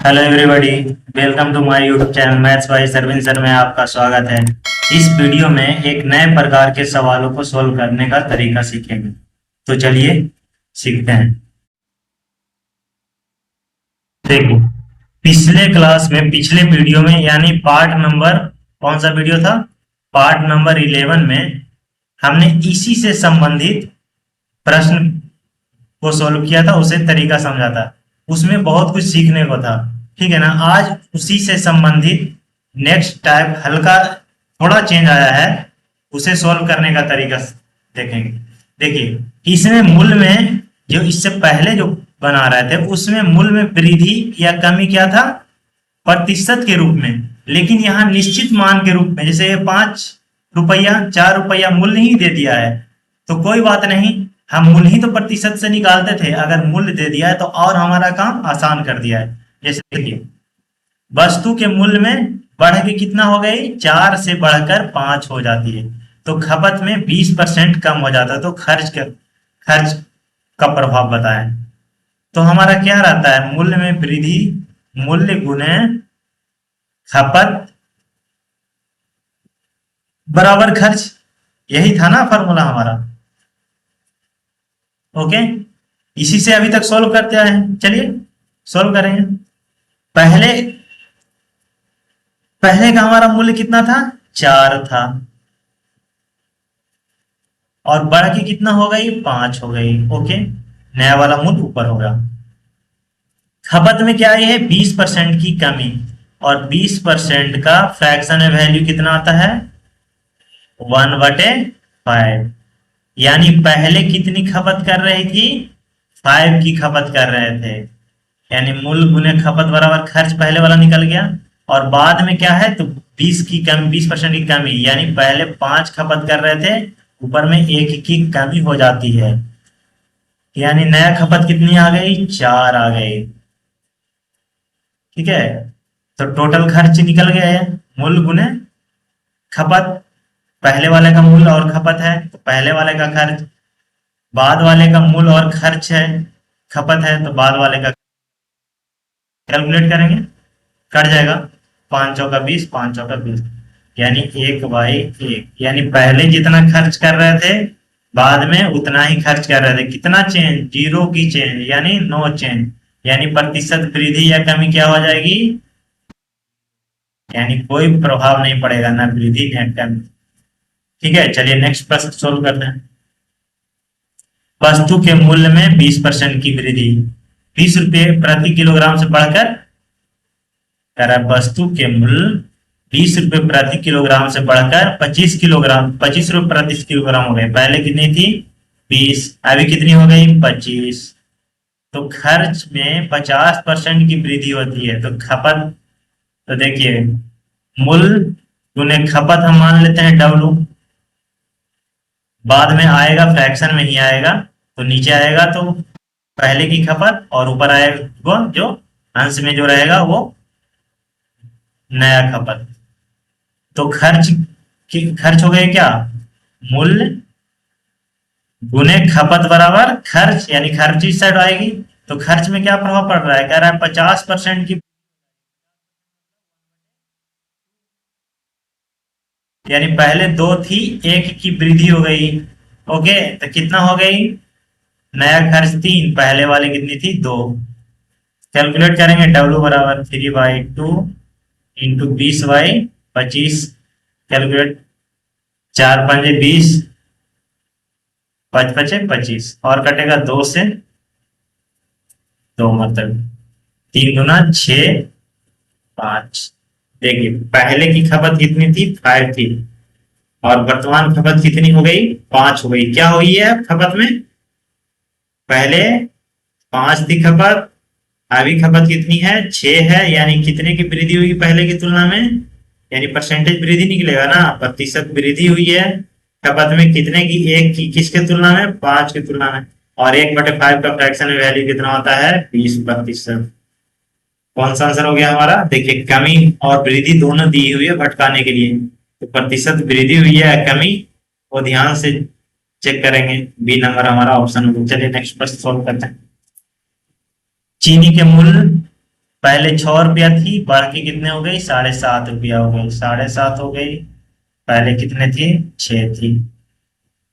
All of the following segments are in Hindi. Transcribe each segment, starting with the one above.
Hello everybody, welcome to my YouTube channel maths by Sarvin sir में आपका स्वागत है। इस वीडियो में एक नए प्रकार के सवालों को सोल्व करने का तरीका सीखेंगे। तो चलिए सीखते हैं। देखिए, पिछले वीडियो में यानी पार्ट नंबर कौन सा वीडियो था? पार्ट नंबर 11 में हमने इसी से संबंधित प्रश्न को सोल्व किया था, उसे तरीका समझा था। उसमें बहुत कुछ सीखने को था, ठीक है ना। आज उसी से संबंधित नेक्स्ट टाइप हल्का थोड़ा चेंज आया है, उसे सोल्व करने का तरीका देखेंगे। देखिए, इसमें मूल में जो इससे पहले जो बना रहे थे उसमें मूल में वृद्धि या कमी क्या था? प्रतिशत के रूप में। लेकिन यहाँ निश्चित मान के रूप में, जैसे 5 रुपया 4 रुपया मूल्य ही दे दिया है तो कोई बात नहीं, हम मूल्य ही तो प्रतिशत से निकालते थे। अगर मूल्य दे दिया है तो और हमारा काम आसान कर दिया है। जैसे देखिए, वस्तु के मूल्य में बढ़ के कितना हो गई? 4 से बढ़कर 5 हो जाती है, तो खपत में 20% कम हो जाता है। तो खर्च का प्रभाव बताएं। तो हमारा क्या रहता है? मूल्य में वृद्धि, मूल्य गुणे खपत बराबर खर्च। यही था ना फॉर्मूला हमारा। ओके, इसी से अभी तक सॉल्व करते आए हैं। चलिए सॉल्व करेंगे। पहले पहले का हमारा मूल्य कितना था? 4 था, और बढ़ के कितना हो गई? 5 हो गई। ओके, नया वाला मूल्य ऊपर होगा। खपत में क्या है? 20% की कमी, और 20% का फ्रैक्शन वैल्यू कितना आता है? 1/5। यानी पहले कितनी खपत कर रही थी? 5 की खपत कर रहे थे। यानी मूल्य गुने खपत बराबर खर्च, पहले वाला निकल गया। और बाद में क्या है? तो 20% की कमी, यानी पहले 5 खपत कर रहे थे, ऊपर में 1 की कमी हो जाती है। यानी नया खपत कितनी आ गई? 4 आ गई। ठीक है, तो टोटल खर्च निकल गया है मूल्य गुने खपत। पहले वाले का मूल्य और खपत है तो पहले वाले का खर्च, बाद वाले का मूल्य और खर्च है, खपत है तो बाद वाले का कैलकुलेट करेंगे, कट जाएगा। 5 चौका 20, 5 चौका 20, यानी 1/1। यानी पहले जितना खर्च कर रहे थे बाद में उतना ही खर्च कर रहे थे। कितना चेंज? 0 की चेंज, यानी नो चेंज। यानी प्रतिशत वृद्धि या कमी क्या हो जाएगी? यानी कोई प्रभाव नहीं पड़ेगा, ना वृद्धि ना कमी। ठीक है, चलिए नेक्स्ट प्रश्न सोल्व करते हैं। वस्तु के मूल्य में 20% की वृद्धि, 20 रुपये प्रति किलोग्राम से बढ़कर कह रहा है वस्तु के मूल्य 20 रुपये प्रति किलोग्राम से बढ़कर 25 रुपये प्रति किलोग्राम हो गए। पहले कितनी थी? 20, अभी कितनी हो गई? 25। तो खर्च में 50% की वृद्धि होती है। तो खपत, तो देखिए मूल्य गुने खपत हम मान लेते हैं W, बाद में आएगा फ्रैक्शन में ही आएगा, तो नीचे आएगा तो पहले की खपत, और ऊपर आएगा जो अंश में जो रहेगा वो नया खपत। तो खर्च हो गए क्या? मूल्य गुने खपत बराबर खर्च, यानी खर्च इस साइड आएगी। तो खर्च में क्या प्रभाव पड़ रहा है? कह रहा है 50% की, यानी पहले 2 थी, 1 की वृद्धि हो गई। ओके, तो कितना हो गई? नया खर्च 3, पहले वाले कितनी थी? 2। कैलकुलेट करेंगे। W बराबर 3/2 इंटू 20/25। कैलकुलेट, 4 पंजे 20, 5 पचे 25, और कटेगा 2 से 2, मतलब 3 गुना 6, 5। देखिए, पहले की खपत कितनी थी? 5 थी, और वर्तमान खपत कितनी हो गई? 5 हो गई। क्या हुई है खपत में? पहले 5 थी खपत, अभी खपत कितनी है? 6 है। यानी कितने की वृद्धि हुई पहले की तुलना में? यानी परसेंटेज वृद्धि निकलेगा ना, प्रतिशत वृद्धि हुई है खपत में। कितने की? 1 की। किसके तुलना में? 5 की तुलना में। और 1/5 का फ्रैक्शन वैल्यू कितना होता है? 20%। कौन सा आंसर हो गया हमारा? देखिए, कमी और वृद्धि दोनों दी हुई है भटकाने के लिए। तो प्रतिशत वृद्धि हुई है, कमी, वो ध्यान से चेक करेंगे। बी नंबर हमारा ऑप्शन होगा। चलिए नेक्स्ट प्रश्न सोल्व करते हैं। चीनी के मूल्य पहले 6 रुपया थी, बढ़ के कितने हो गई, 7.5 रुपया हो गई, 7.5 हो गई। पहले कितने थी, 6 थी।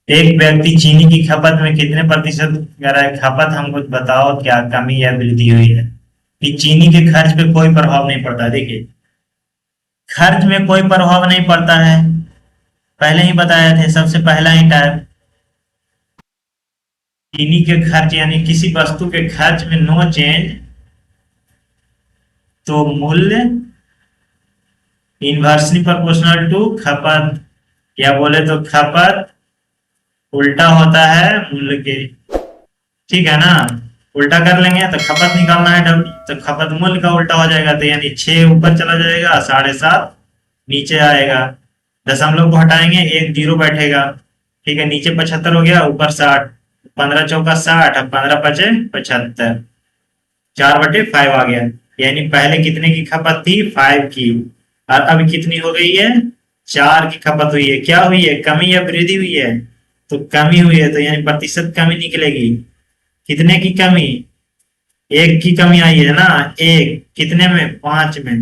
एक व्यक्ति चीनी की खपत में कितने प्रतिशत कर रहा है, खपत हमको बताओ क्या कमी या वृद्धि हुई है। कि चीनी के खर्च पे कोई प्रभाव नहीं पड़ता। देखिए, खर्च में कोई प्रभाव नहीं पड़ता है, पहले ही बताया थे, सबसे पहला ही टाइप। चीनी के खर्च यानी किसी वस्तु के खर्च में नो चेंज, तो मूल्य इनवर्सली प्रोपोर्शनल टू खपत, या बोले तो खपत उल्टा होता है मूल्य के। ठीक है ना, उल्टा कर लेंगे तो खपत निकालना है डब्ल्यू, तो खपत मूल्य का उल्टा हो जाएगा, तो यानी 6 ऊपर चला जाएगा, 7.5 नीचे आएगा। दशमलव को हटाएंगे, एक जीरो बैठेगा। ठीक है, नीचे 75 हो गया, ऊपर 60, 15 चौका 60, अब 15 पचे 75, 4/5 आ गया। यानी पहले कितने की खपत थी, 5 की, और अब कितनी हो गई है, 4 की खपत हुई है। क्या हुई है, कमी या वृद्धि हुई है, तो कमी हुई है, तो यानी प्रतिशत कमी निकलेगी। कितने की कमी, 1 की कमी आई है ना, 1 कितने में, 5 में।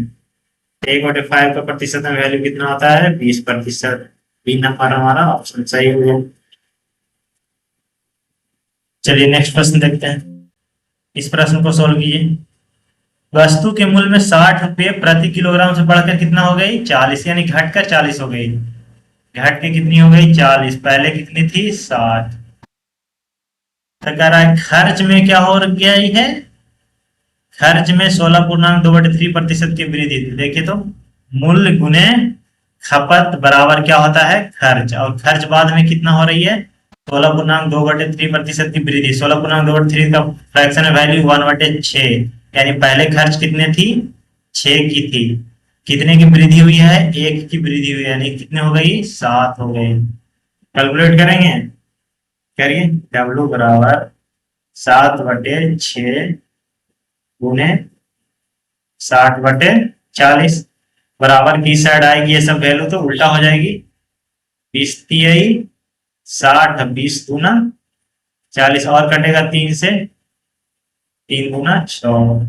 1/5 का प्रतिशत में वैल्यू कितना होता है, 20%। बी नंबर हमारा ऑप्शन सही हो गया। चलिए नेक्स्ट प्रश्न देखते हैं। इस प्रश्न को सोल्व कीजिए। वस्तु के मूल्य में 60 रुपये प्रति किलोग्राम से बढ़कर कितना हो गई, 40, यानी घटकर 40 हो गई। घट के कितनी हो गई, 40, पहले कितनी थी, 60। तो कह रहा है खर्च में क्या हो गई है, खर्च में 16.2/3% की वृद्धि। देखिए तो मूल्य गुने खपत बराबर क्या होता है, खर्च, और खर्च बाद में कितना हो रही है, 16.2/3% की वृद्धि। 16.2/3 का फ्रैक्शन वैल्यू 1/6, यानी पहले खर्च कितने थी, 6 की थी, कितने की वृद्धि हुई है, 1 की वृद्धि हुई, यानी कितने हो गई, 7 हो गई। कैलकुलेट करेंगे, करिए, डब्ल्यू बराबर 7/6 गुने 60/40, बराबर की साइड आएगी ये सब वैल्यू तो उल्टा हो जाएगी। 20 60, 20 दूना 40, और कटेगा 3 से, 3 दूना 6,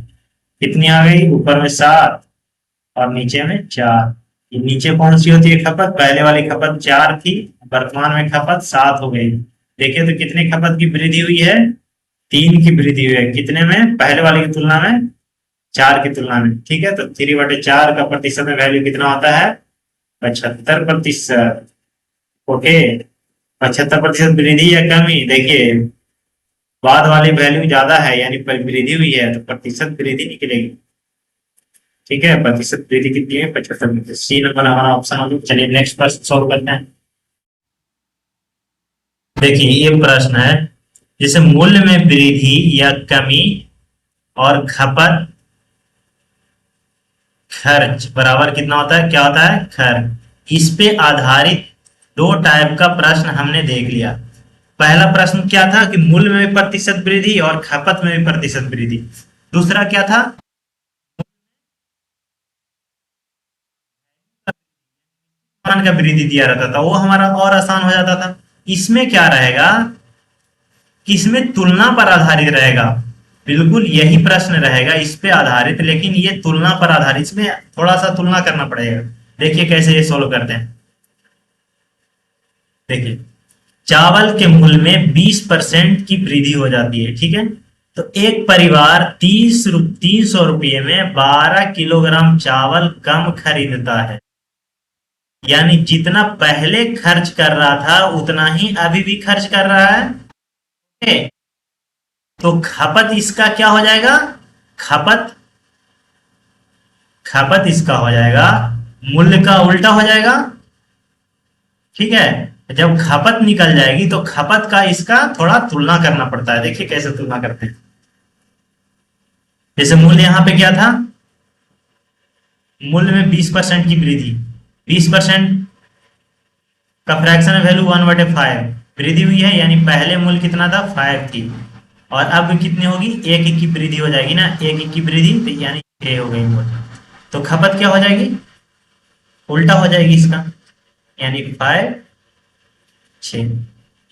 कितनी आ गई, ऊपर में 7 और नीचे में 4। ये नीचे कौन सी होती है खपत, पहले वाली खपत 4 थी, वर्तमान में खपत 7 हो गई। देखिए तो कितनी खपत की वृद्धि हुई है, 3 की वृद्धि हुई है, कितने में, पहले वाले की तुलना में, 4 की तुलना में। ठीक है, तो 3/4 का प्रतिशत में वैल्यू कितना होता है, 75%। ओके, 75% वृद्धि या कमी, देखिए बाद वाली वैल्यू ज्यादा है, यानी वृद्धि हुई है, तो प्रतिशत वृद्धि निकलेगी। ठीक है, प्रतिशत वृद्धि कितनी है, 75%। सी नंबर हमारा ऑप्शन होगा। चलिए नेक्स्ट प्रश्न सॉल्व करते हैं। देखिए ये प्रश्न है, जैसे मूल्य में वृद्धि या कमी और खपत खर्च बराबर कितना होता है, क्या होता है, खर्च। इस पे आधारित 2 टाइप का प्रश्न हमने देख लिया। पहला प्रश्न क्या था कि मूल्य में भी प्रतिशत वृद्धि और खपत में भी प्रतिशत वृद्धि। दूसरा क्या था, का वृद्धि दिया रहता था, वो हमारा और आसान हो जाता था। इसमें क्या रहेगा कि इसमें तुलना पर आधारित रहेगा, बिल्कुल यही प्रश्न रहेगा इस पे आधारित, लेकिन ये तुलना पर आधारित, इसमें थोड़ा सा तुलना करना पड़ेगा। देखिए कैसे ये सोल्व करते हैं। देखिए चावल के मूल्य में 20% की वृद्धि हो जाती है। ठीक है, तो एक परिवार 300 रुपये में 12 किलोग्राम चावल कम खरीदता है, यानी जितना पहले खर्च कर रहा था उतना ही अभी भी खर्च कर रहा है। तो खपत इसका क्या हो जाएगा, खपत खपत इसका हो जाएगा मूल्य का उल्टा हो जाएगा। ठीक है, जब खपत निकल जाएगी तो खपत का इसका थोड़ा तुलना करना पड़ता है। देखिए कैसे तुलना करते हैं। जैसे मूल्य यहां पे क्या था, मूल्य में 20% की वृद्धि, 20% का फ्रैक्शन वैल्यू 1/5 वृद्धि हुई है, यानी पहले मूल्य कितना था, 5 थी, और अब कितनी होगी, 1 की वृद्धि हो जाएगी ना, 1 की वृद्धि, तो यानी 6 हो गई मूल्य। तो खपत क्या हो जाएगी, उल्टा हो जाएगी इसका, यानी 5 6,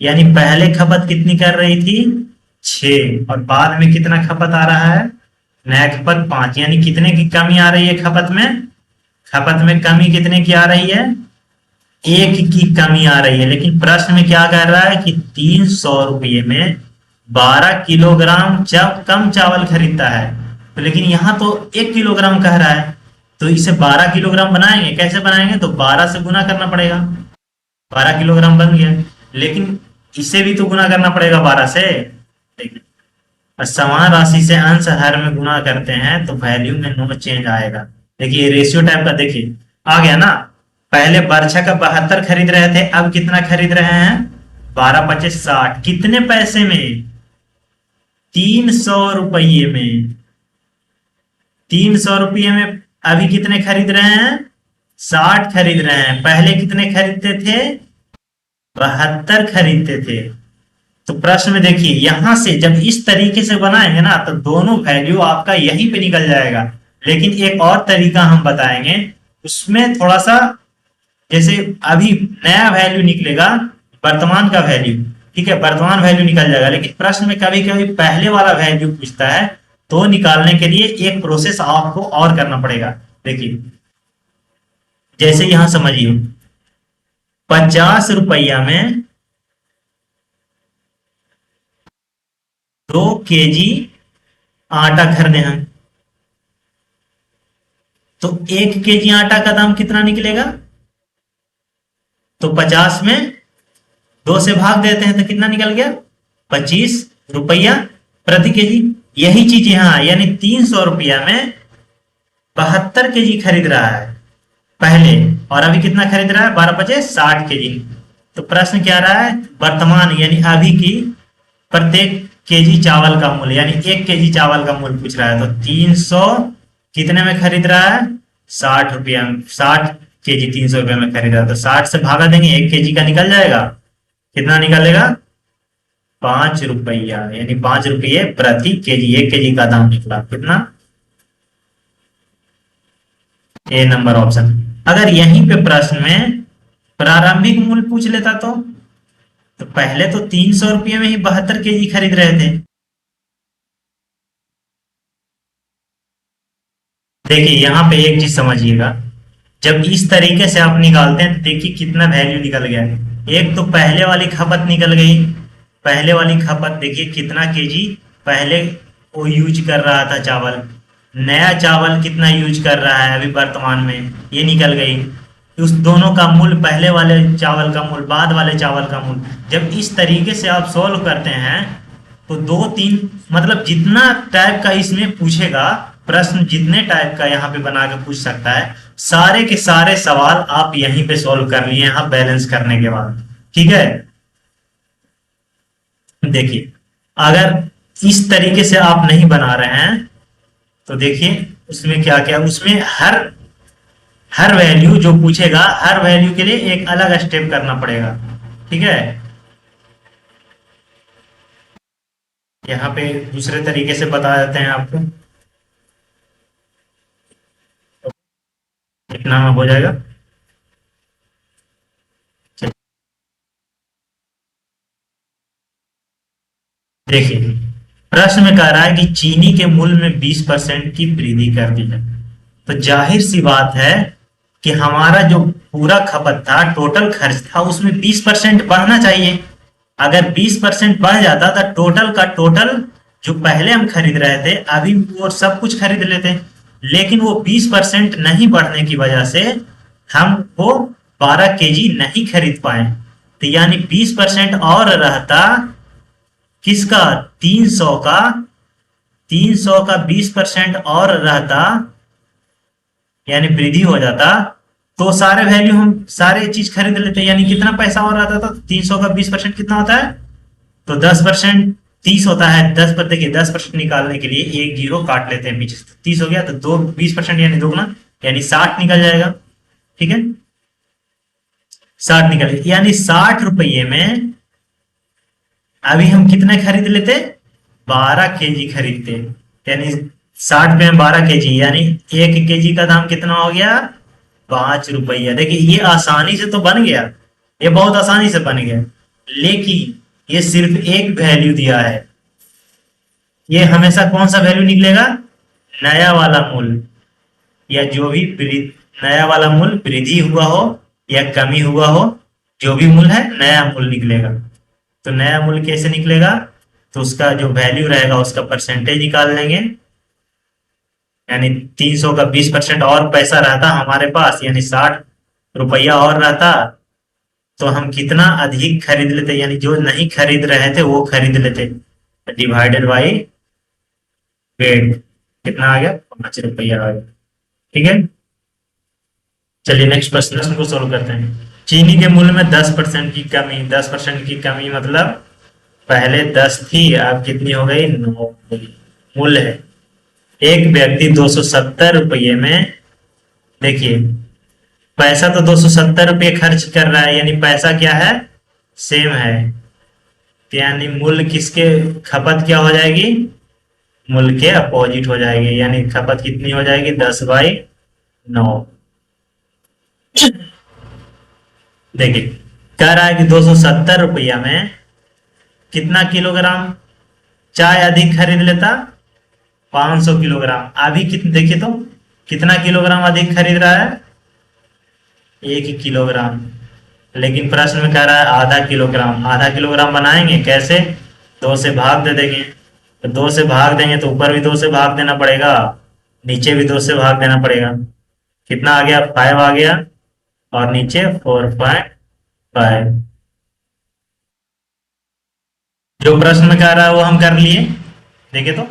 यानी पहले खपत कितनी कर रही थी, 6, और बाद में कितना खपत आ रहा है, नया खपत 5, यानी कितने की कमी आ रही है खपत में? खपत में कमी कितने की आ रही है? 1 की कमी आ रही है। लेकिन प्रश्न में क्या कह रहा है कि 300 रुपये में 12 किलोग्राम कम चावल खरीदता है। तो लेकिन यहाँ तो 1 किलोग्राम कह रहा है, तो इसे 12 किलोग्राम बनाएंगे। कैसे बनाएंगे? तो 12 से गुना करना पड़ेगा, 12 किलोग्राम बन गया। लेकिन इसे भी तो गुना करना पड़ेगा 12 से। देखिए, और समान राशि से अंश हर में गुना करते हैं तो वैल्यू में नो चेंज आएगा। देखिए रेशियो टाइप का, देखिए आ गया ना। पहले बर्छा का 72 खरीद रहे थे, अब कितना खरीद रहे हैं? 12 पचे 60। कितने पैसे में? 300 रुपये में। 300 रुपये में अभी कितने खरीद रहे हैं? 60 खरीद रहे हैं। पहले कितने खरीदते थे? 72 खरीदते थे। तो प्रश्न में देखिए, यहां से जब इस तरीके से बनाएंगे ना तो दोनों वैल्यू आपका यहीं पे निकल जाएगा। लेकिन एक और तरीका हम बताएंगे, उसमें थोड़ा सा, जैसे अभी नया वैल्यू निकलेगा वर्तमान का वैल्यू, ठीक है, वर्तमान वैल्यू निकल जाएगा। लेकिन प्रश्न में कभी कभी पहले वाला वैल्यू पूछता है, तो निकालने के लिए एक प्रोसेस आपको और करना पड़ेगा। देखिए जैसे यहां समझिए, 50 रुपया में 2 केजी आटा खरीदे हैं, तो 1 केजी आटा का दाम कितना निकलेगा? तो 50 में 2 से भाग देते हैं तो कितना निकल गया? 25 रुपया प्रति केजी। यही चीज यहां, यानी 300 रुपया में 72 केजी खरीद रहा है पहले, और अभी कितना खरीद रहा है? 12 पचे 60 केजी। तो प्रश्न क्या रहा है? वर्तमान यानी अभी की प्रत्येक केजी चावल का मूल्य, यानी 1 केजी चावल का मूल्य पूछ रहा है। तो 300 कितने में खरीद रहा है? 60 रुपया, 60 केजी 300 रुपये में खरीद रहा है। तो 60 से भागा देंगे, 1 केजी का निकल जाएगा। कितना निकलेगा? 5 रुपया, यानी 5 रुपये प्रति केजी। 1 केजी का दाम निकला कितना? ए नंबर ऑप्शन। अगर यहीं पे प्रश्न में प्रारंभिक मूल्य पूछ लेता तो पहले तो 300 रुपये में ही 72 केजी खरीद रहे थे। देखिए यहां पे एक चीज समझिएगा, जब इस तरीके से आप निकालते हैं तो देखिए कितना वैल्यू निकल गया। एक तो पहले वाली खपत निकल गई, पहले वाली खपत देखिए कितना केजी पहले वो यूज कर रहा था चावल, नया चावल कितना यूज कर रहा है अभी वर्तमान में, ये निकल गई। उस दोनों का मूल्य, पहले वाले चावल का मूल्य, बाद वाले चावल का मूल्य। जब इस तरीके से आप सॉल्व करते हैं तो 2-3, मतलब जितना टाइप का इसमें पूछेगा प्रश्न, जितने टाइप का यहाँ पे बना के पूछ सकता है, सारे के सारे सवाल आप यहीं पे सॉल्व कर लिए यहाँ बैलेंस करने के बाद। ठीक है, देखिए अगर इस तरीके से आप नहीं बना रहे हैं तो देखिए उसमें क्या क्या, उसमें हर वैल्यू जो पूछेगा, हर वैल्यू के लिए एक अलग स्टेप करना पड़ेगा। ठीक है, यहाँ पे दूसरे तरीके से बता देते हैं आपको, कितना में हो जाएगा। देखिए प्रश्न में कह रहा है कि चीनी के मूल्य में 20% की वृद्धि कर दी है। तो जाहिर सी बात है कि हमारा जो पूरा खपत था, टोटल खर्च था, उसमें 20% बढ़ना चाहिए। अगर 20% बढ़ जाता तो टोटल का टोटल जो पहले हम खरीद रहे थे अभी वो सब कुछ खरीद लेते, लेकिन वो 20% नहीं बढ़ने की वजह से हम वो 12 केजी नहीं खरीद पाए। तो यानी 20% और रहता किसका? 300 का, 300 का 20% और रहता, यानी वृद्धि हो जाता, तो सारे वैल्यू हम सारे चीज खरीद लेते। यानी कितना पैसा और रहता था? 300 का 20% कितना होता है? तो 10% 30 होता है। 10 पर देखिए 10% निकालने के लिए एक जीरो काट लेते हैं पीछे, 30 हो गया तो 20% यानी दोगुना, यानी 60 निकल जाएगा। ठीक है, 60 निकल, यानी 60 रुपये में अभी हम कितने खरीद लेते? 12 केजी खरीदते, यानी 60 में 12 केजी, यानी 1 केजी का दाम कितना हो गया? 5 रुपया। देखिए ये आसानी से तो बन गया, ये बहुत आसानी से बन गया, लेकिन ये सिर्फ एक वैल्यू दिया है। ये हमेशा कौन सा वैल्यू निकलेगा? नया वाला मूल्य या जो भी नया वाला मूल्य वृद्धि हुआ हो या कमी हुआ हो, जो भी मूल्य है नया मूल्य निकलेगा। तो नया मूल्य कैसे निकलेगा? तो उसका जो वैल्यू रहेगा उसका परसेंटेज निकाल लेंगे, यानी 300 का 20% और पैसा रहता हमारे पास, यानी 60 रुपया और रहता, तो हम कितना अधिक खरीद लेते, यानी जो नहीं खरीद रहे थे वो खरीद लेते, डिवाइडेड बाई पेड। कितना आ गया? 5 रुपया आ गया। ठीक है, चलिए नेक्स्ट प्रश्न को सोल्व करते हैं। चीनी के मूल्य में 10% की कमी, 10% की कमी मतलब पहले 10 थी, अब कितनी हो गई? 9 मूल्य है। एक व्यक्ति 270 रुपये में, देखिए पैसा तो 270 रुपये खर्च कर रहा है, यानी पैसा क्या है? सेम है। तो यानी मूल्य किसके, खपत क्या हो जाएगी? मूल्य के अपोजिट हो जाएगी, यानी खपत कितनी हो जाएगी? 10/9। देखिए कह रहा है कि 270 रुपया में कितना किलोग्राम चाय अधिक खरीद लेता? 500 किलोग्राम। अभी कितने, देखिए तो कितना किलोग्राम अधिक खरीद रहा है? 1 किलोग्राम। लेकिन प्रश्न में कह रहा है आधा किलोग्राम। आधा किलोग्राम बनाएंगे कैसे? 2 से भाग दे देंगे। तो 2 से भाग देंगे तो ऊपर भी 2 से भाग देना पड़ेगा, नीचे भी 2 से भाग देना पड़ेगा। कितना आ गया? 5 आ गया, और नीचे 4.5। जो प्रश्न में कह रहा है वो हम कर लिए। देखिए तो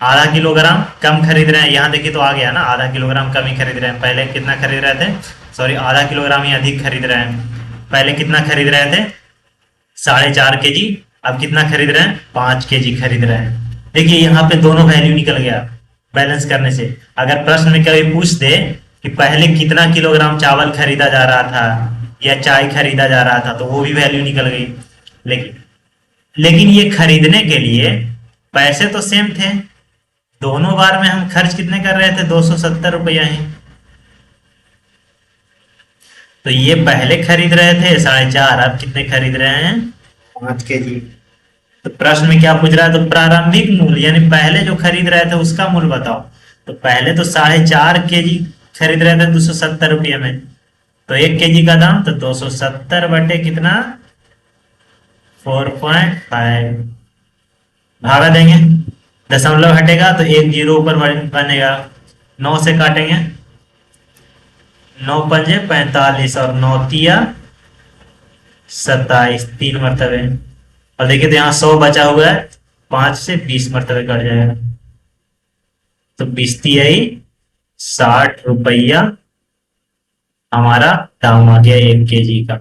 आधा किलोग्राम कम खरीद रहे हैं, यहाँ देखिए तो आ गया ना, आधा किलोग्राम कम ही खरीद रहे हैं। पहले कितना खरीद रहे थे? सॉरी, आधा किलोग्राम ही अधिक खरीद रहे हैं। पहले कितना खरीद रहे थे? 4.5 kg। अब कितना खरीद रहे हैं? 5 kg खरीद रहे हैं। देखिए यहाँ पे दोनों वैल्यू निकल गया बैलेंस करने से। अगर प्रश्न में कभी पूछ दे कि पहले कितना किलोग्राम चावल खरीदा जा रहा था या चाय खरीदा जा रहा था, तो वो भी वैल्यू निकल गई। लेकिन ये खरीदने के लिए पैसे तो सेम थे, दोनों बार में हम खर्च कितने कर रहे थे? 270 रुपया ही। तो ये पहले खरीद रहे थे 4.5, अब कितने खरीद रहे हैं? 5 kg। तो प्रश्न में क्या पूछ रहा है? तो प्रारंभिक मूल्य, यानी पहले जो खरीद रहे थे उसका मूल्य बताओ। तो पहले तो 4.5 kg खरीद रहे थे 270 रुपये में, तो 1 kg का दाम तो 270 बटे कितना? 4.5। भागा देंगे, दशमलव हटेगा तो 1 0 ऊपर बनेगा। 9 से काटेंगे, 9 पंजे 45 और 9 तिया 27, 3 मरतबे। और देखिए तो यहाँ 100 बचा हुआ है, 5 से 20 मरतबे कट जाएगा, तो 20 तिहाई 60 रुपया हमारा दाम आ गया 1 kg का।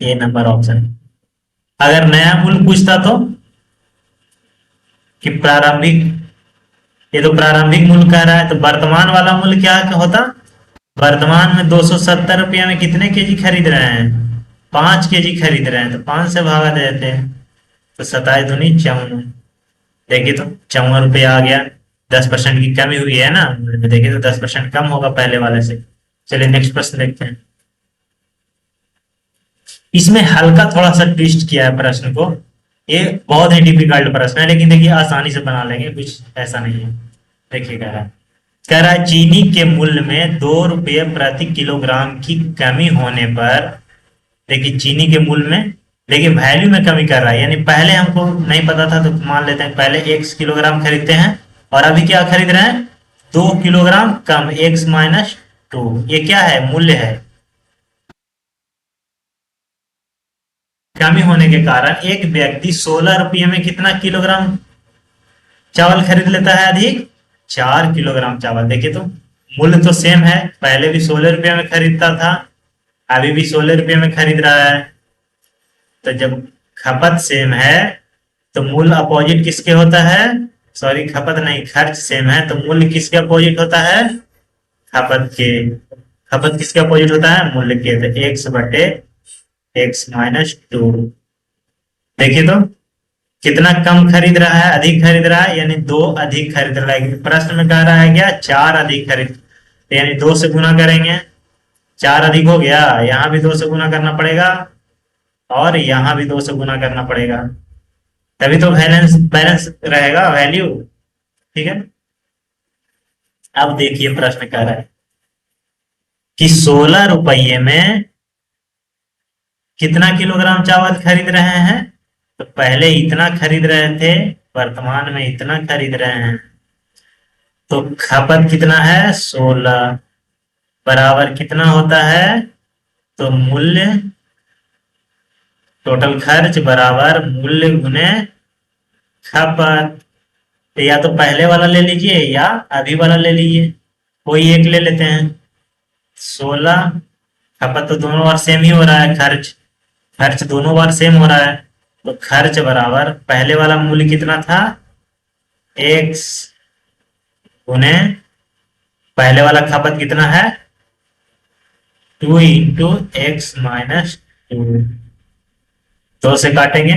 ये नंबर ऑप्शन। अगर नया मूल्य पूछता तो कि प्रारंभिक, ये तो प्रारंभिक मूल्य कह रहा है, तो वर्तमान वाला मूल्य क्या होता? वर्तमान में 270 रुपया में कितने केजी खरीद रहे हैं? 5 kg खरीद रहे हैं, तो 5 से भागा दे देते हैं, तो 27 दूनी 54। देखिए तो 54 रुपया आ गया। 10% की कमी हुई है ना, देखिए तो 10% कम होगा पहले वाले से। चलिए नेक्स्ट प्रश्न देखते हैं। इसमें हल्का थोड़ा सा ट्विस्ट किया है प्रश्न को, ये बहुत ही डिफिकल्ट प्रश्न है, लेकिन देखिए आसानी से बना लेंगे, कुछ ऐसा नहीं है। देखिए कह रहा है चीनी के मूल्य में 2 रुपये प्रति किलोग्राम की कमी होने पर, देखिए चीनी के मूल्य में, देखिए वैल्यू में कमी कर रहा है, यानी पहले हमको नहीं पता था तो मान लेते हैं पहले 1 किलोग्राम खरीदते हैं और अभी क्या खरीद रहे हैं? 2 किलोग्राम कम, x-2। ये क्या है? मूल्य है। कमी होने के कारण एक व्यक्ति 16 रुपये में कितना किलोग्राम चावल खरीद लेता है अधिक? 4 किलोग्राम चावल। देखिए तो मूल्य तो सेम है, पहले भी 16 रुपये में खरीदता था, अभी भी 16 रुपये में खरीद रहा है। तो जब खपत सेम है तो मूल्य अपोजिट किसके होता है? सॉरी, खपत नहीं, खर्च सेम है तो मूल्य किसके अपोजिट होता है? खपत के। खपत किसके अपोजिट होता है? मूल्य के। तो x बटे x-2। देखिए तो कितना कम खरीद रहा है, अधिक खरीद रहा है, यानी 2 अधिक खरीद रहा है। प्रश्न में कह रहा है क्या? 4 अधिक खरीद, तो यानी 2 से गुना करेंगे, 4 अधिक हो गया, यहां भी 2 से गुना करना पड़ेगा और यहां भी 2 से गुना करना पड़ेगा, तभी तो बैलेंस रहेगा वैल्यू। ठीक है, अब देखिए प्रश्न कह रहा है कि 16 रुपये में कितना किलोग्राम चावल खरीद रहे हैं। तो पहले इतना खरीद रहे थे, वर्तमान में इतना खरीद रहे हैं, तो खपत कितना है 16 बराबर कितना होता है, तो मूल्य टोटल खर्च बराबर मूल्य गुने खपत। तो या तो पहले वाला ले लीजिए या अभी वाला ले लीजिए, कोई एक ले लेते हैं। 16 खपत तो दोनों बार सेम ही हो रहा है, खर्च खर्च दोनों बार सेम हो रहा है, तो खर्च बराबर पहले वाला मूल्य कितना था x गुने पहले वाला खपत कितना है 2 इंटू एक्स माइनस 2। 2 से काटेंगे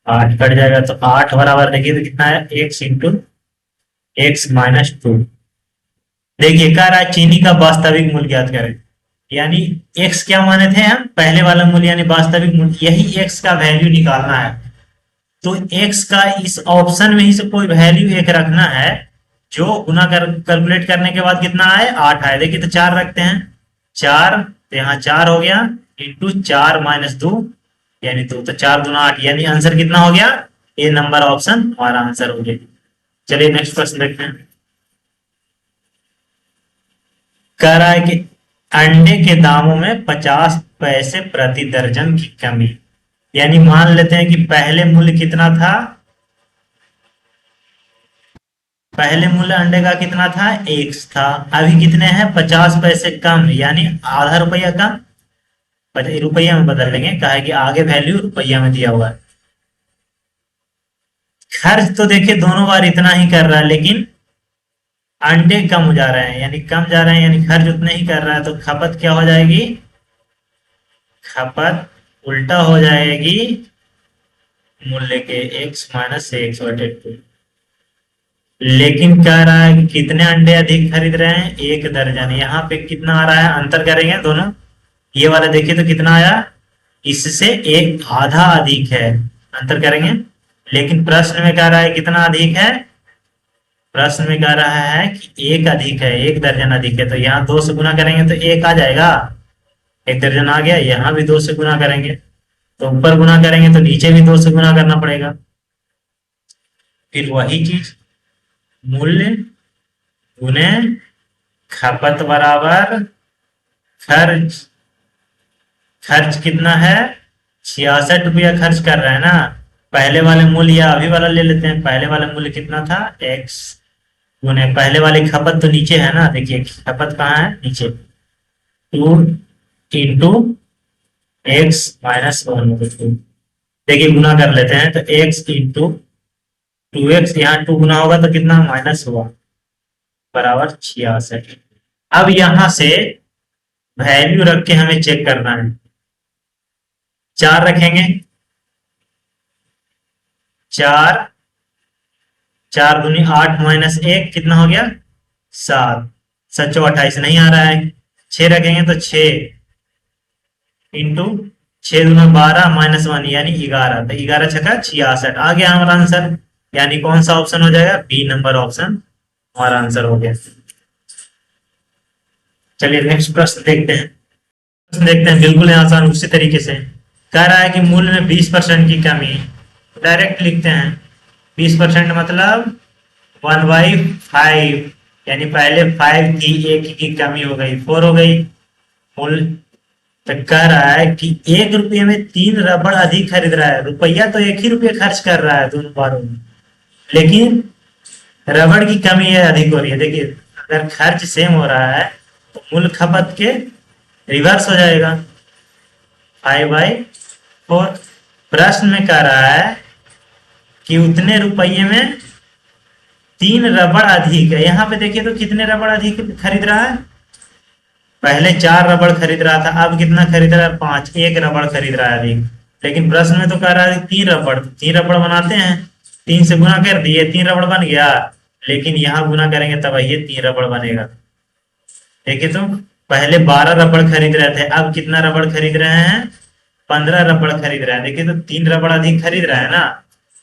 8 कट जाएगा, तो 8 बराबर देखिए तो कितना है x इंटू एक्स माइनस 2। देखिए कह रहा है चीनी का वास्तविक मूल्य ज्ञात करें, यानी x क्या माने थे हम, पहले वाला मूल्य यानी वास्तविक मूल्य, यही x का वैल्यू निकालना है। तो x का इस ऑप्शन में ही से कोई वैल्यू एक रखना है जो गुना कैलकुलेट करने के बाद कितना आए 8 आए। देखिए तो 4 रखते हैं, 4 तो यहाँ 4 हो गया इंटू 4 माइनस 2 यानी 2, तो 4 दूना 8, यानी आंसर कितना हो गया, ए नंबर ऑप्शन हमारा आंसर हो गया। चलिए नेक्स्ट क्वेश्चन देखते हैं। कह रहा है कि अंडे के दामों में 50 पैसे प्रति दर्जन की कमी, यानी मान लेते हैं कि पहले मूल्य कितना था, पहले मूल्य अंडे का कितना था x था, अभी कितने हैं 50 पैसे कम, यानी आधा रुपया कम, रुपया में बदल लेंगे, कहा है कि आगे वैल्यू रुपया में दिया हुआ है। खर्च तो देखिए दोनों बार इतना ही कर रहा है, लेकिन अंडे कम हो जा रहे हैं, यानी कम जा रहे हैं, यानी खर्च उतने ही कर रहा है, तो खपत क्या हो जाएगी, खपत उल्टा हो जाएगी मूल्य के x माइनस एक्स बटे 2। लेकिन कह रहा है कि कितने अंडे अधिक खरीद रहे हैं 1 दर्जन, यहाँ पे कितना आ रहा है, अंतर करेंगे दोनों, ये वाला देखिए तो कितना आया, इससे एक आधा अधिक है, अंतर करेंगे। लेकिन प्रश्न में कह रहा है कितना अधिक है, प्रश्न में कह रहा है कि 1 अधिक है, 1 दर्जन अधिक है, तो यहाँ 2 से गुना करेंगे तो 1 आ जाएगा, 1 दर्जन आ गया, यहाँ भी 2 से गुना करेंगे, तो ऊपर गुना करेंगे तो नीचे भी 2 से गुना करना पड़ेगा। फिर वही चीज मूल्य गुने खपत बराबर खर्च, खर्च कितना है 66 रुपया खर्च कर रहे हैं ना, पहले वाले मूल्य या अभी वाला ले लेते हैं, पहले वाला मूल्य कितना था x गुने पहले वाली खपत तो नीचे है ना, देखिए खपत कहाँ है नीचे, 2 इंटू एक्स माइनस 1/2, देखिए गुना कर लेते हैं, तो x इंटू 2x, यहाँ 2 गुना होगा तो कितना माइनस हुआ बराबर 66। अब यहां से वैल्यू रख के हमें चेक करना है, 4 रखेंगे, 4 4 दूनी 8 माइनस 1 कितना हो गया 7, 7 28 नहीं आ रहा है, 6 रखेंगे तो 6 इंटू 6 दूना 12 माइनस 1 यानी 11, तो 11 छक्का 66 आ गया हमारा आंसर, यानी कौन सा ऑप्शन हो जाएगा, बी नंबर ऑप्शन हमारा आंसर हो गया। चलिए नेक्स्ट प्रश्न देखते हैं, प्रश्न देखते हैं बिल्कुल आसान उसी तरीके से। कह रहा है कि मूल्य में 20% की कमी, डायरेक्ट लिखते हैं 20% मतलब 1/5, यानी पहले 5 थी, 1 की कमी हो गई 4 हो गई मूल्य। तो कह रहा है कि 1 रुपये में 3 रबड़ अधिक खरीद रहा है, रुपया तो 1 ही रुपये खर्च कर रहा है दोनों बारों में, लेकिन रबड़ की कमी है अधिक हो रही है। देखिए अगर खर्च सेम हो रहा है तो मूल्य खपत के रिवर्स हो जाएगा 5/4। प्रश्न में कह रहा है कि उतने रुपये में 3 रबड़ अधिक है, यहाँ पे देखिए तो कितने रबड़ अधिक खरीद रहा है, पहले 4 रबड़ खरीद रहा था, अब कितना खरीद रहा है 5, 1 रबड़ खरीद रहा है अधिक। लेकिन प्रश्न में तो कह रहा है 3 रबड़, 3 रबड़ बनाते हैं, 3 से गुना कर दिए 3 रबड़ बन गया, लेकिन यहाँ गुना करेंगे तब ये 3 रबड़ बनेगा। देखिए तो पहले 12 रबड़ खरीद रहे थे, अब कितना रबड़ खरीद रहे हैं 15 रबड़ खरीद रहे हैं। देखिए तो 3 रबड़ अधिक खरीद रहे हैं ना,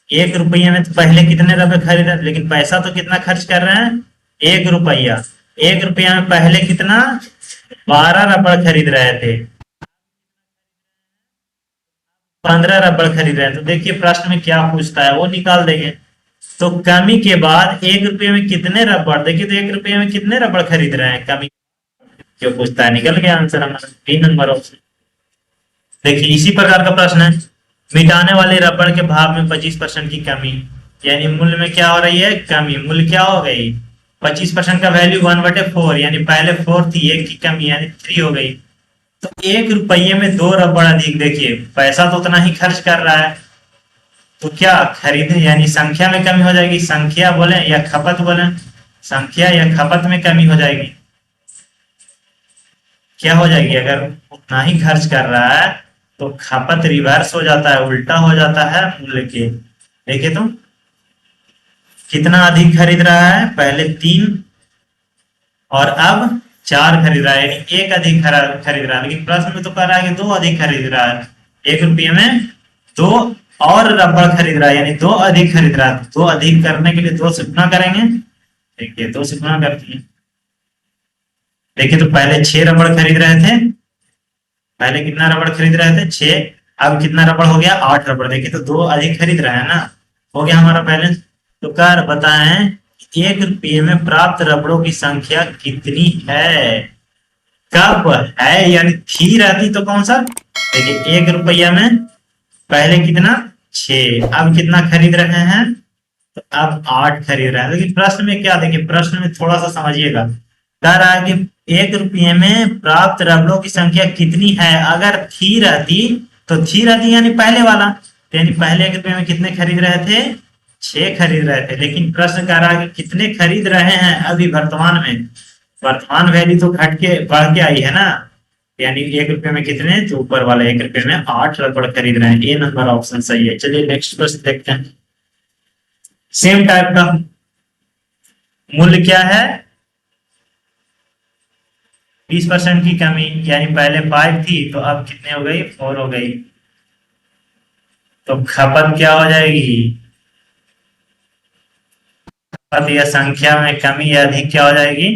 1 रुपये में तो पहले कितने रबड़ खरीद रहे, लेकिन पैसा तो कितना खर्च कर रहे हैं 1 रुपया, 1 रुपया में पहले कितना 12 रबड़ खरीद रहे थे, 15 रबड़ खरीद रहे हैं। तो देखिए प्रश्न में क्या पूछता है वो निकाल देंगे। तो कमी के बाद 1 रुपये में कितने रबड़, देखिए तो 1 रुपये में कितने रबड़ खरीद रहे हैं कमी, जो पूछता है निकल गया आंसर हमारा 3 नंबर ऑप्शन। देखिए इसी प्रकार का प्रश्न है, मिटाने वाले रबड़ के भाव में 25% की कमी, यानी मूल्य में क्या हो रही है कमी, मूल्य क्या हो गई 25% का वैल्यू 1/4, यानी पहले 4 थी, 1 की कमी यानी 3 हो गई। तो 1 रुपये में 2 रबड़ अधिक, देखिए पैसा तो उतना ही खर्च कर रहा है, तो क्या खरीदे यानी संख्या में कमी हो जाएगी, संख्या बोले या खपत बोले, संख्या या खपत में कमी हो जाएगी। क्या हो जाएगी, अगर उतना ही खर्च कर रहा है तो खपत रिवर्स हो जाता है, उल्टा हो जाता है मूल्य के। देखिए तो कितना अधिक खरीद रहा है, पहले 3 और अब 4 खरीद रहा है, यानी 1 अधिक खरीद रहा है। लेकिन प्रश्न में तो कह रहा है कि 2 अधिक खरीद रहा है, 1 रुपये में 2 और रबड़ खरीद रहा है, यानी 2 अधिक खरीद रहा है। 2 अधिक करने के लिए 2 से गुना करेंगे, देखिए 2 से गुना करते हैं। देखिए तो पहले 6 रबड़ खरीद रहे थे, पहले कितना रबड़ खरीद रहे थे 6, अब कितना रबड़ हो गया 8 रबड़, देखिए तो 2 अधिक खरीद रहे हैं ना, हो गया हमारा बैलेंस। तो कर बताएं 1 रुपये में प्राप्त रबड़ों की संख्या कितनी है, कब है यानी थी रहती तो कौन सा, देखिए 1 रुपया में पहले कितना 6, अब कितना खरीद रहे हैं, तो अब 8 खरीद रहे हैं। लेकिन प्रश्न में क्या, देखिए प्रश्न में थोड़ा सा समझिएगा, कह रहा है कि 1 रुपये में प्राप्त रबड़ों की संख्या कितनी है, अगर थी रहती तो थी रहती यानी पहले वाला, तो यानी पहले 1 रुपये में कितने खरीद रहे थे 6 खरीद रहे थे। लेकिन प्रश्न कह रहा है कि कितने खरीद रहे हैं अभी वर्तमान में, वर्तमान वैल्यू तो घट के बढ़ के आई है ना, यानी 1 रुपये में कितने, तो ऊपर वाले 1 रुपये में 8 रबड़ खरीद रहे हैं। ए नंबर ऑप्शन सही है। चलिए नेक्स्ट प्रश्न देखते हैं। सेम टाइप का मूल्य क्या है 20% की कमी, यानी पहले 5 थी तो अब कितने हो गई 4 हो गई। तो खपत क्या हो जाएगी, खपत या संख्या में कमी या अधिक क्या हो जाएगी,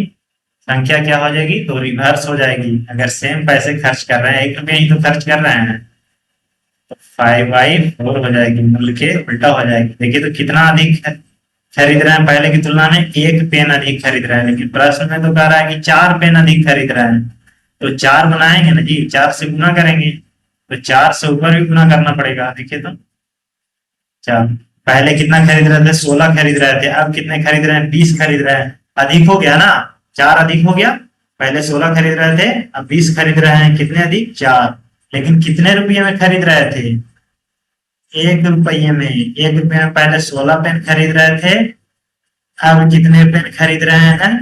संख्या क्या हो जाएगी तो रिवर्स हो जाएगी। अगर सेम पैसे खर्च कर रहे हैं 1 रुपया ही तो खर्च कर रहे हैं, तो 5/4 हो जाएगी, मूल्य के उल्टा हो जाएगी। देखिए तो कितना अधिक खरीद रहे हैं पहले की तुलना में, 1 पेन अधिक खरीद रहे हैं। लेकिन प्रश्न में तो कह रहा है कि 4 पेन अधिक खरीद रहे हैं, तो 4 बनाएंगे ना जी, 4 से गुना करेंगे, तो 4 से ऊपर भी गुना करना पड़ेगा। देखिए तो 4 पहले कितना खरीद रहे थे 16 खरीद रहे थे, अब कितने खरीद रहे हैं 20 खरीद रहे हैं, अधिक हो गया ना, 4 अधिक हो गया, पहले 16 खरीद रहे थे अब 20 खरीद रहे हैं, कितने अधिक 4। लेकिन कितने रुपये में खरीद रहे थे 1 रुपये में, 1 रुपये में पहले 16 पेन खरीद रहे थे, अब कितने पेन खरीद रहे हैं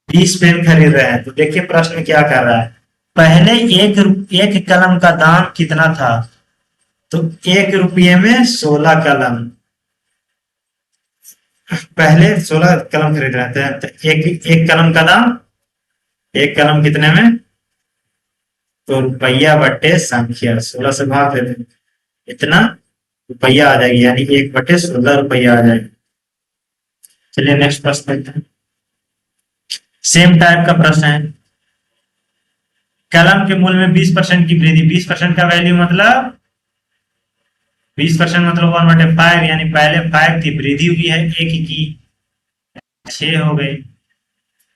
20 पेन खरीद रहे हैं। तो देखिए प्रश्न क्या कर रहा है, पहले एक कलम का दाम कितना था, तो 1 रुपये में 16 कलम, पहले 16 कलम खरीद रहे थे, तो एक कलम का दाम, एक कलम कितने में, तो रुपया बटे संख्या 16 से भाग देते इतना रुपया आ जाएगी, यानी 1/16 रुपया आ जाएगी। चलिए नेक्स्ट प्रश्न देखते हैं। सेम टाइप का प्रश्न है, कलम के मूल्य में 20% की वृद्धि, 20% का वैल्यू मतलब 20% मतलब 1/5, यानी पहले 5 थी वृद्धि हुई है 1 की 6 हो गई।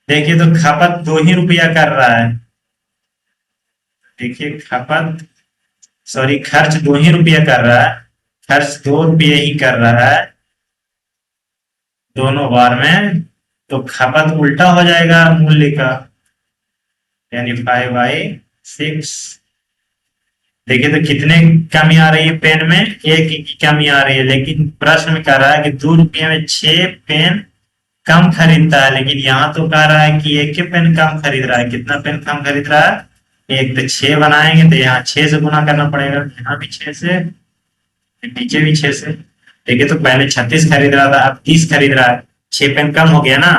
देखिए तो खपत 2 ही रुपया कर रहा है, देखिए खपत सॉरी खर्च 2 ही रुपया कर रहा है, खर्च 2 रुपये ही कर रहा है दोनों बार में, तो खपत उल्टा हो जाएगा मूल्य का, यानी 5/6। देखिए तो कितने कमी आ रही है पेन में, 1 की कमी आ रही है। लेकिन प्रश्न में कह रहा है कि 2 रुपये में 6 पेन कम खरीदता है, लेकिन यहाँ तो कह रहा है कि 1 पेन कम खरीद रहा है। कितना पेन कम खरीद रहा है 1, तो 6 बनाएंगे तो यहाँ 6 से गुना करना पड़ेगा, यहाँ भी 6 से, नीचे भी 6 से। देखिए तो पहले 36 खरीद रहा था अब 30 खरीद रहा है, 6 पेन कम हो गया ना।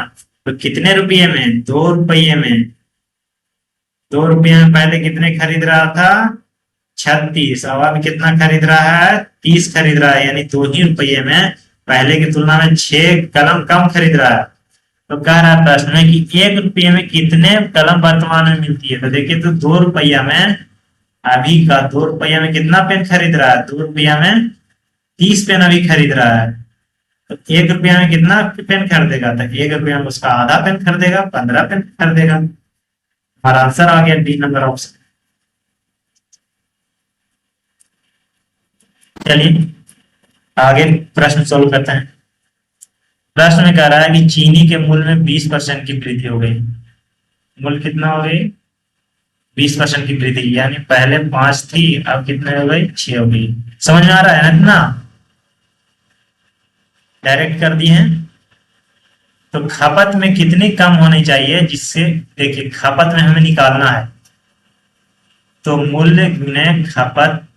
तो कितने रुपये में 2 रुपये में, 2 रुपये में पहले कितने खरीद रहा था 36, अब कितना खरीद रहा है 30 खरीद रहा है, यानी 2 ही रुपये में पहले की तुलना में 6 कलम कम खरीद रहा है। तो कह रहा है प्रश्न में कि 1 रुपये में कितने कलम वर्तमान में मिलती है। तो देखिए, तो 2 रुपया में अभी का 2 रुपया में कितना पेन खरीद रहा है? 2 रुपया में 30 पेन अभी खरीद रहा है। तो 1 रुपया में कितना पेन खरीदेगा? तो 1 रुपया में उसका आधा पेन खरीदेगा, 15 पेन खरीदेगा। हमारा आंसर आ गया डी नंबर ऑप्शन। चलिए आगे प्रश्न सोल्व करते हैं। प्रश्न में कह रहा है कि चीनी के मूल्य में 20% की वृद्धि हो गई। मूल्य कितना हो गई? 20% की वृद्धि, यानी पहले 5 थी, अब कितने हो गई? 6 हो गई। समझ में आ रहा है ना? इतना डायरेक्ट कर दिए हैं। तो खपत में कितनी कम होनी चाहिए, जिससे देखिए खपत में हमें निकालना है। तो मूल्य गुणे खपत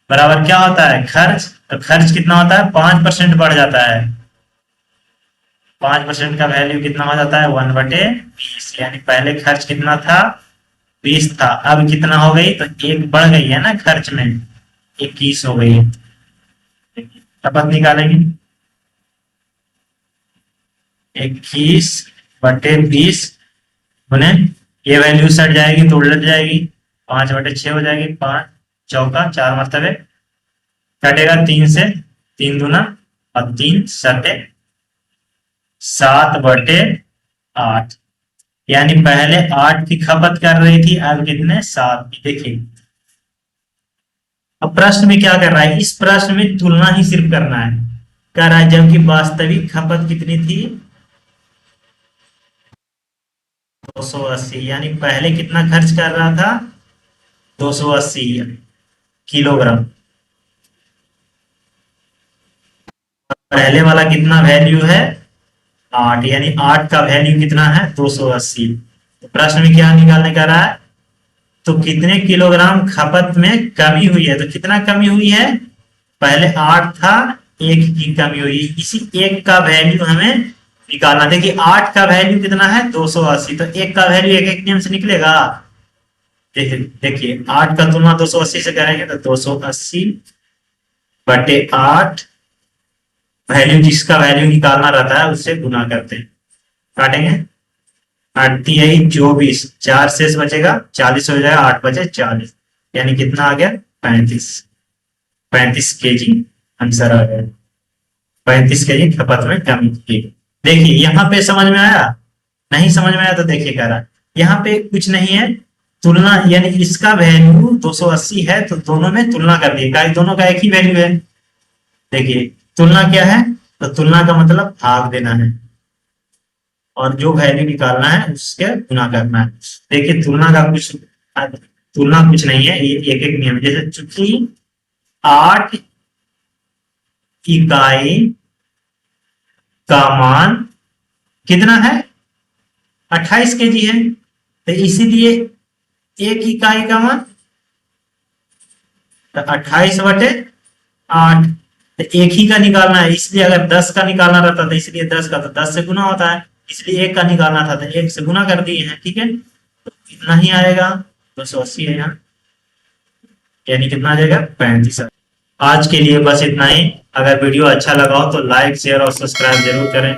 बराबर क्या होता है? खर्च। तो खर्च कितना होता है? 5% बढ़ जाता है। 5% का वैल्यू कितना हो जाता है? 1/20। यानी पहले खर्च कितना था? 20 था, अब कितना हो गई? तो 1 बढ़ गई है ना खर्च में, 21 हो गई। खपत निकालेंगे, 21/20 गुने ये वैल्यू सट जाएगी तो उलट जाएगी, 5/6 हो जाएगी। 5 चौका 4 मरतबे कटेगा 3 से, 3 दूना और 3 सटे 7/8। यानी पहले 8 की खपत कर रही थी, अब कितने? 7 की। देखिए अब प्रश्न में क्या कर रहा है? इस प्रश्न में तुलना ही सिर्फ करना है। कह रहा है जबकि वास्तविक खपत कितनी थी? 280। यानी पहले कितना खर्च कर रहा था? 280 किलोग्राम। पहले वाला कितना वैल्यू है? 8। यानी 8 का वैल्यू कितना है? 280। तो प्रश्न में क्या निकालने का रहा है? तो कितने किलोग्राम खपत में कमी हुई है? तो कितना कमी हुई है? पहले 8 था, 1 की कमी हुई। इसी 1 का वैल्यू हमें निकालना। देखिए 8 का वैल्यू कितना है? 280। तो 1 का वैल्यू एक नियम से निकलेगा। देखिए 8 का तुलना 280 से करेंगे तो 280/8 वैल्यू, जिसका वैल्यू निकालना रहता है उससे गुना करते हैं। काटेंगे 8 × 24, 4 शेष बचेगा, 40 हो जाएगा, 8 बचे 40। यानी कितना आ गया? 35 केजी आंसर आ गया। 35 केजी खपत में कमी की। देखिए यहाँ पे समझ में आया? नहीं समझ में आया तो देखिए कह रहा यहाँ पे कुछ नहीं है, तुलना। यानी इसका वैल्यू 280 है तो दोनों में तुलना कर दिए, दोनों का एक ही वैल्यू है। देखिए तुलना क्या है? तो तुलना का मतलब भाग देना है और जो वैल्यू निकालना है उसके गुना करना है। देखिए तुलना कुछ नहीं है, ये एक एक नियम। जैसे चूंकि 8 इकाई का मान कितना है? 28 केजी है, तो इसीलिए 1 इकाई का मान तो 28/8। तो 1 ही का निकालना है, इसलिए अगर 10 का निकालना रहता तो इसलिए 10 का तो 10 से गुना होता है, इसलिए 1 का निकालना था तो 1 से गुना कर दिए हैं। ठीक है, तो इतना ही आएगा। 280 है यहाँ, यानी कितना आ जाएगा? 35। आज के लिए बस इतना ही। अगर वीडियो अच्छा लगा हो तो लाइक, शेयर और सब्सक्राइब जरूर करें।